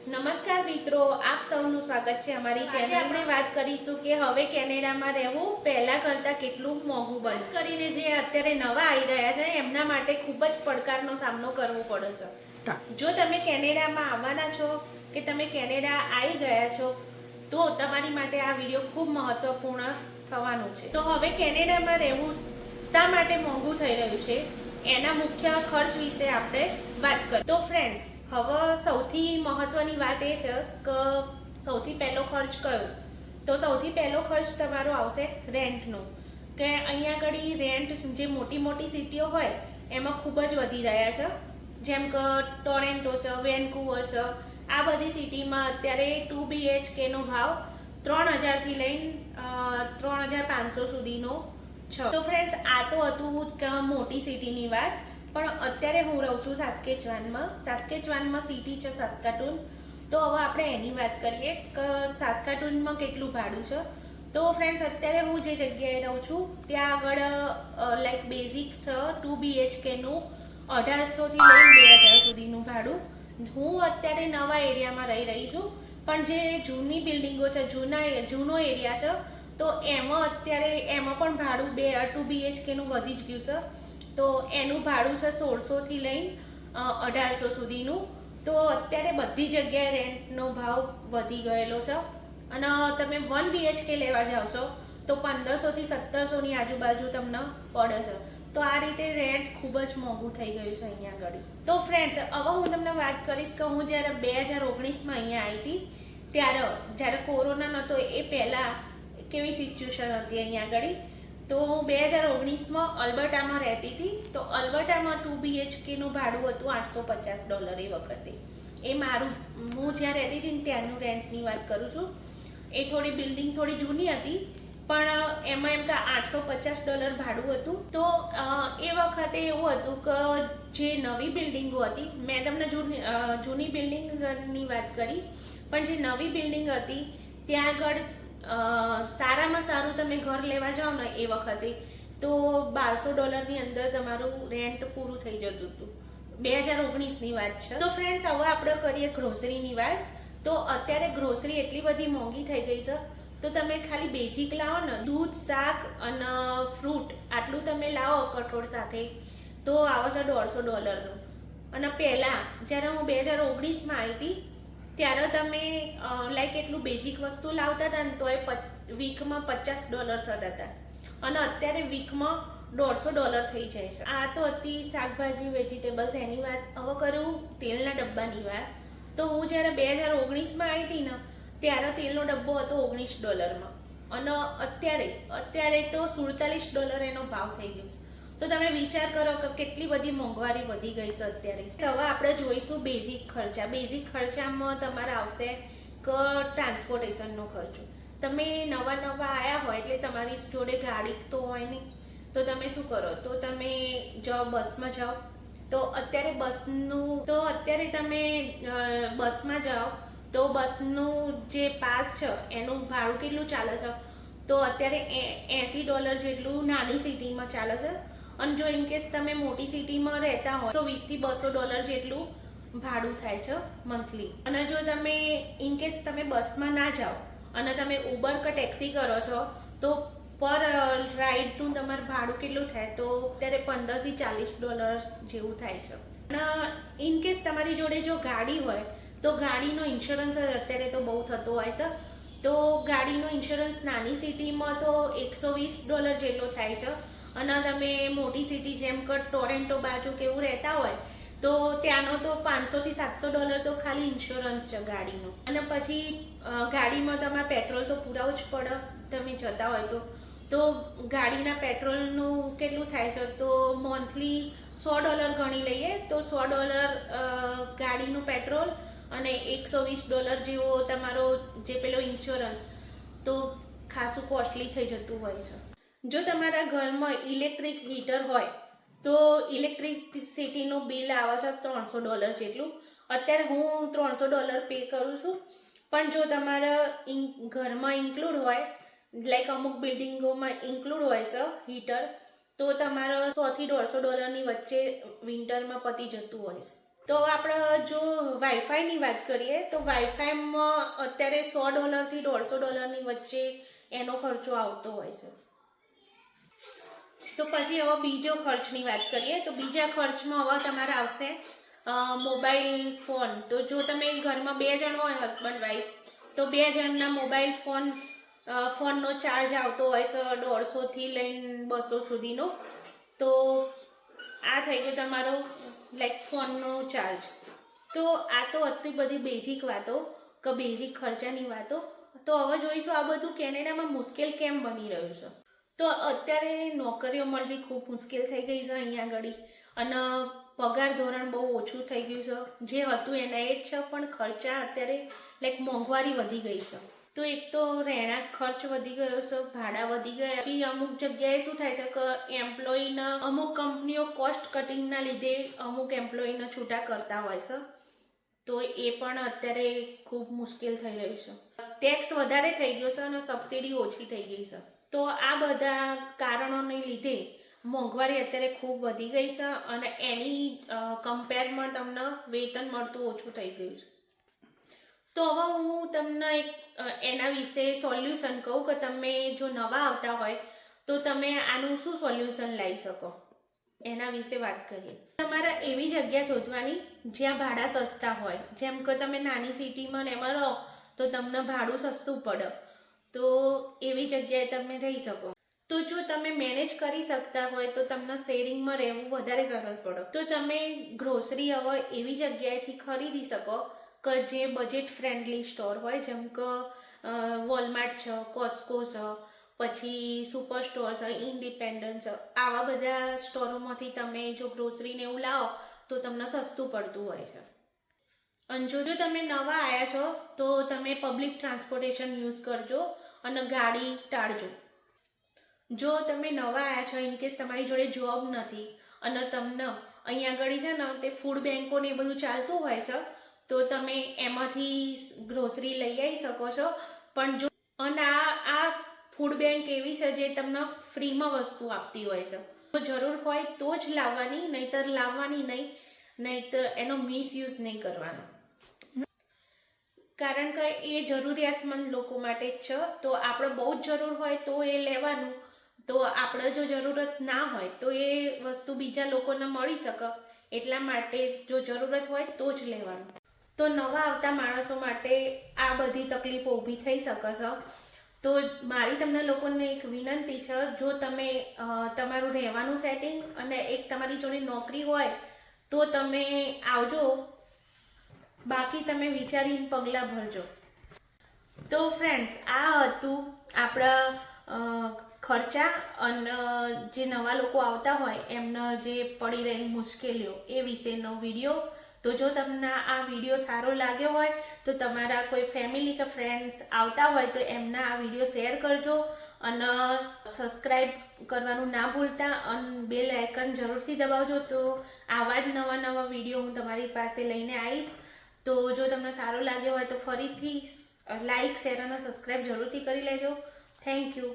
નમસ્કાર મિત્રો, આપ સૌનું સ્વાગત છે અમારી ચેનલ. આપણે વાત કરીશું કે હવે કેનેડામાં રહેવું પહેલા કરતાં કેટલું મોંઘું બને. ખાસ કરીને જે અત્યારે નવા આવી રહ્યા છે એમના માટે ખૂબ જ પડકારનો સામનો કરવો પડે છે. જો તમે કેનેડામાં આવવાના છો કે તમે કેનેડા આવી ગયા છો તો તમારી માટે આ વિડીયો ખૂબ મહત્વપૂર્ણ થવાનું છે. તો હવે કેનેડામાં રહેવું શા માટે મોંઘું થઈ રહ્યું છે એના મુખ્ય ખર્ચ વિશે આપણે વાત કરીએ. તો ફ્રેન્ડ્સ, હવે સૌથી મહત્વની વાત એ છે કે સૌથી પહેલો ખર્ચ કયો? તો સૌથી પહેલો ખર્ચ તમારો આવશે રેન્ટનો. કે અહીંયા આગળ રેન્ટ જે મોટી મોટી સિટીઓ હોય એમાં ખૂબ જ વધી રહ્યા છે. જેમ કે ટોરેન્ટો છે, વેનકુવર છે, આ બધી સિટીમાં અત્યારે 2 BHKનો ભાવ 3000થી લઈને 3500 સુધીનો છે. તો ફ્રેન્ડ્સ, આ તો હતું મોટી સિટીની વાત. પણ અત્યારે હું રહું છું સાસ્કેચવાનમાં સિટી છે સાસ્કાટૂન. તો હવે આપણે એની વાત કરીએ કે સાસ્કાટૂનમાં કેટલું ભાડું છે. તો ફ્રેન્ડ્સ, અત્યારે હું જે જગ્યાએ રહું છું ત્યાં આગળ લાઈક બેઝિક છે 2 BHKનું 1800થી લઈને 2000 સુધીનું ભાડું. હું અત્યારે નવા એરિયામાં રહી છું, પણ જે જૂની બિલ્ડિંગો છે, જૂનો એરિયા છે, તો એમાં પણ ભાડું 2 BHKનું વધી જ ગયું છે. તો એનું ભાડું છે 1600થી લઈને 1800 સુધીનું. તો અત્યારે બધી જગ્યાએ રેન્ટનો ભાવ વધી ગયેલો છે. અને તમે 1 BHK લેવા જાઓ છો તો 1500થી 1700ની આજુબાજુ તમને પડે છે. તો આ રીતે રેન્ટ ખૂબ જ મોંઘું થઈ ગયું છે અહીંયા આગળ. તો ફ્રેન્ડ્સ, હવે હું તમને વાત કરીશ કે હું જ્યારે 2019માં અહીંયા આવી હતી જ્યારે કોરોના નહોતો એ પહેલાં કેવી સિચ્યુએશન હતી અહીંયા આગળ. તો 2019માં અલ્બર્ટામાં રહેતી હતી. તો અલ્બર્ટામાં 2 BHKનું ભાડું હતું $850 એ વખતે. એ હું જ્યાં રહેતી હતી ને ત્યાંનું રેન્ટની વાત કરું છું. એ બિલ્ડિંગ થોડી જૂની હતી, પણ એમાં એમ કે $850 ભાડું હતું. તો એ વખતે એવું હતું કે જે નવી બિલ્ડિંગો હતી, મેં તમને જૂની બિલ્ડિંગની વાત કરી, પણ જે નવી બિલ્ડિંગ હતી ત્યાં આગળ સારામાં સારું તમે ઘર લેવા જાઓ ને એ વખતે તો $1200ની અંદર તમારું રેન્ટ પૂરું થઈ જતું હતું. 2019ની વાત છે. તો ફ્રેન્ડ્સ, હવે આપણે કરીએ ગ્રોસરીની વાત. તો અત્યારે ગ્રોસરી એટલી બધી મોંઘી થઈ ગઈ છે. તો તમે ખાલી બેઝિક લાવો ને, દૂધ, શાક અને ફ્રૂટ આટલું તમે લાવો કઠોળ સાથે તો આવે છે $150. અને પહેલાં જ્યારે હું 2019માં આવી હતી ત્યારે તમે લાઈક એટલું બેઝિક વસ્તુ લાવતા હતા ને તો એ વીકમાં $50 થતા હતા. અને અત્યારે વીકમાં $150 થઈ જાય છે. આ તો હતી શાકભાજી, વેજીટેબલ્સ એની વાત. હવે કરું તેલના ડબ્બાની વાત. તો હું જ્યારે 2019માં આવી હતી ને ત્યારે તેલનો ડબ્બો હતો $19માં. અને અત્યારે તો $47 એનો ભાવ થઈ ગયો છે. તો તમે વિચાર કરો કે કેટલી બધી મોંઘવારી વધી ગઈ છે અત્યારે. હવે આપણે જોઈશું બેઝિક ખર્ચા. બેઝિક ખર્ચામાં તમારે આવશે કે ટ્રાન્સપોર્ટેશનનો ખર્ચો. તમે નવા આવ્યા હોય એટલે તમારી જોડે ગાડી તો હોય નહીં. તો તમે શું કરો? તો તમે બસમાં જાઓ. તો અત્યારે તમે બસમાં જાઓ તો બસનું જે પાસ છે એનું ભાડું કેટલું ચાલે છે? તો અત્યારે $80 જેટલું નાની સિટીમાં ચાલે છે. અને જો ઇનકેસ તમે મોટી સિટીમાં રહેતા હોય તો $20 થી $200 જેટલું ભાડું થાય છે મંથલી. અને જો તમે ઇનકેસ તમે બસમાં ના જાઓ અને તમે ઉબર કે ટેક્સી કરો છો તો પર રાઈડનું તમારું ભાડું કેટલું થાય? તો અત્યારે $15 થી $40 જેવું થાય છે. અને ઇનકેસ તમારી જોડે જો ગાડી હોય તો ગાડીનો ઇન્સ્યોરન્સ અત્યારે તો બહુ થતો હોય છે. તો ગાડીનો ઇન્સ્યોરન્સ નાની સિટીમાં તો $120 જેટલો થાય છે. અને તમે મોટી સિટી જેમ કે ટોરેન્ટો બાજુ કેવું રહેતા હોય તો ત્યાંનો તો $500 થી $700 તો ખાલી ઇન્સ્યોરન્સ છે ગાડીનો. અને પછી ગાડીમાં તમારે પેટ્રોલ તો પુરાવું જ પડે તમે જતા હોય તો ગાડીના પેટ્રોલનું કેટલું થાય છે? તો મંથલી $100 ગણી લઈએ તો $100 ગાડીનું પેટ્રોલ અને $120 જેવો તમારો જે પેલો ઇન્સ્યોરન્સ. તો ખાસું કોસ્ટલી થઈ જતું હોય છે. જો તમારા ઘરમાં ઇલેક્ટ્રિક હીટર હોય તો ઇલેક્ટ્રિસિટીનું બિલ આવે છે $300 જેટલું. અત્યારે હું $300 પે કરું છું. પણ જો તમારા ઘરમાં ઇન્ક્લુડ હોય, લાઈક અમુક બિલ્ડિંગોમાં ઇન્ક્લુડ હોય છે હીટર, તો તમારા $100 થી $150ની વચ્ચે વિન્ટરમાં પતી જતું હોય છે. તો આપણે જો વાઈફાઈની વાત કરીએ તો વાઈફાઈમાં અત્યારે $100 થી $150 વચ્ચે એનો ખર્ચો આવતો હોય છે. તો પછી હવે બીજો ખર્ચની વાત કરીએ તો બીજા ખર્ચમાં હવે તમારે આવશે મોબાઈલ ફોન. તો જો તમે ઘરમાં 2 જણ હોય હસબન્ડ વાઈફ તો 2 જણના મોબાઈલ ફોનનો ચાર્જ આવતો હોય છે 150 થી લઈને 200 સુધીનો. તો આ થઈ ગયો તમારો લાઈક ફોનનો ચાર્જ. તો આ તો અતિ બધી બેઝિક વાતો કે બેઝિક ખર્ચાની વાતો. તો હવે જોઈશું આ બધું કેનેડામાં મુશ્કેલ કેમ બની રહ્યું છે. તો અત્યારે નોકરીઓ મળવી ખૂબ મુશ્કેલ થઈ ગઈ છે અહીંયા આગળ, અને પગાર ધોરણ બહુ ઓછું થઈ ગયું છે. જે હતું એના એ જ છે, પણ ખર્ચા અત્યારે લાઈક મોંઘવારી વધી ગઈ છે. તો એક તો રહેણાંક ખર્ચ વધી ગયો છે, ભાડા વધી ગયા. પછી અમુક જગ્યાએ શું થાય છે કે એમ્પ્લોયીના અમુક કંપનીઓ કોસ્ટ કટિંગના લીધે અમુક એમ્પ્લોયીને છૂટા કરતા હોય છે. તો એ પણ અત્યારે ખૂબ મુશ્કેલ થઈ રહ્યું છે. ટેક્સ વધારે થઈ ગયો છે અને સબસિડી ઓછી થઈ ગઈ છે. તો આ બધા કારણોને લીધે મોંઘવારી અત્યારે ખૂબ વધી ગઈ છે અને એની કમ્પેરમાં તમને વેતન મળતું ઓછું થઈ ગયું છે. તો હવે હું તમને એક એના વિશે સોલ્યુશન કહું કે તમે જો નવા આવતા હોય તો તમે આનું શું સોલ્યુશન લાવી શકો, એના વિશે વાત કરીએ. તમારે એવી જગ્યા શોધવાની જ્યાં ભાડા સસ્તા હોય. જેમ કે તમે નાની સિટીમાં ને એમાં રહો તો તમને ભાડું સસ્તું પડે, તો એવી જગ્યાએ તમે રહી શકો. તો જો તમે મેનેજ કરી શકતા હોય તો તમને શેરિંગમાં રહેવું વધારે સરળ પડે. તો તમે ગ્રોસરી હવે એવી જગ્યાએથી ખરીદી શકો કે જે બજેટ ફ્રેન્ડલી સ્ટોર હોય, જેમ કે વોલમાર્ટ છે, કોસ્કો છે, પછી સુપર સ્ટોર છે, ઇન્ડિપેન્ડન્ટ છે. આવા બધા સ્ટોરોમાંથી તમે જો ગ્રોસરીને એવું લાવો તો તમને સસ્તું પડતું હોય છે. અને જો તમે નવા આવ્યા છો તો તમે પબ્લિક ટ્રાન્સપોર્ટેશન યુઝ કરજો અને ગાડી ટાળજો. જો તમે નવા આવ્યા છો, ઇનકેસ તમારી જોડે જોબ નથી અને તમને અહીંયા આગળ છે ને તે ફૂડ બેન્કો ને એ બધું ચાલતું હોય છે, તો તમે એમાંથી ગ્રોસરી લઈ આવી શકો છો. પણ જો અને આ ફૂડ બેંક એવી છે જે તમને ફ્રીમાં વસ્તુ આપતી હોય છે. તો જરૂર હોય તો જ લાવવાની, નહીતર લાવવાની નહીં, નહીતર એનો મિસયુઝ નહીં કરવાનો. કારણ કે એ જરૂરિયાતમંદ લોકો માટે જ છે. તો આપણે બહુ જ જરૂર હોય તો એ લેવાનું. તો આપણે જો જરૂરત ના હોય તો એ વસ્તુ બીજા લોકોને મળી શકે. એટલા માટે જો જરૂરત હોય તો જ લેવાનું. તો નવા આવતા માણસો માટે આ બધી તકલીફો ઊભી થઈ શકે છે. તો મારી તમને લોકોને એક વિનંતી છે, જો તમે તમારું રહેવાનું સેટિંગ અને એક તમારી જોડે નોકરી હોય તો તમે આવજો, બાકી તમે વિચારીને પગલાં ભરજો. તો ફ્રેન્ડ્સ, આ હતું આપણા ખર્ચા અને જે નવા લોકો આવતા હોય એમને જે પડી રહેલી મુશ્કેલીઓ એ વિશેનો વિડીયો. તો જો તમને આ વિડીયો સારો લાગ્યો હોય તો તમારા કોઈ ફેમિલી કે ફ્રેન્ડ્સ આવતા હોય તો એમને આ વિડીયો શેર કરજો અને સબસ્ક્રાઈબ કરવાનું ના ભૂલતા અને બેલ આઇકન જરૂરથી દબાવજો. તો આવા જ નવા વિડીયો હું તમારી પાસે લઈને આવીશ. તો જો તમને સારો લાગ્યો હોય તો ફરીથી લાઈક, શેર અને સબસ્ક્રાઈબ જરૂરથી કરી લેજો. Thank you.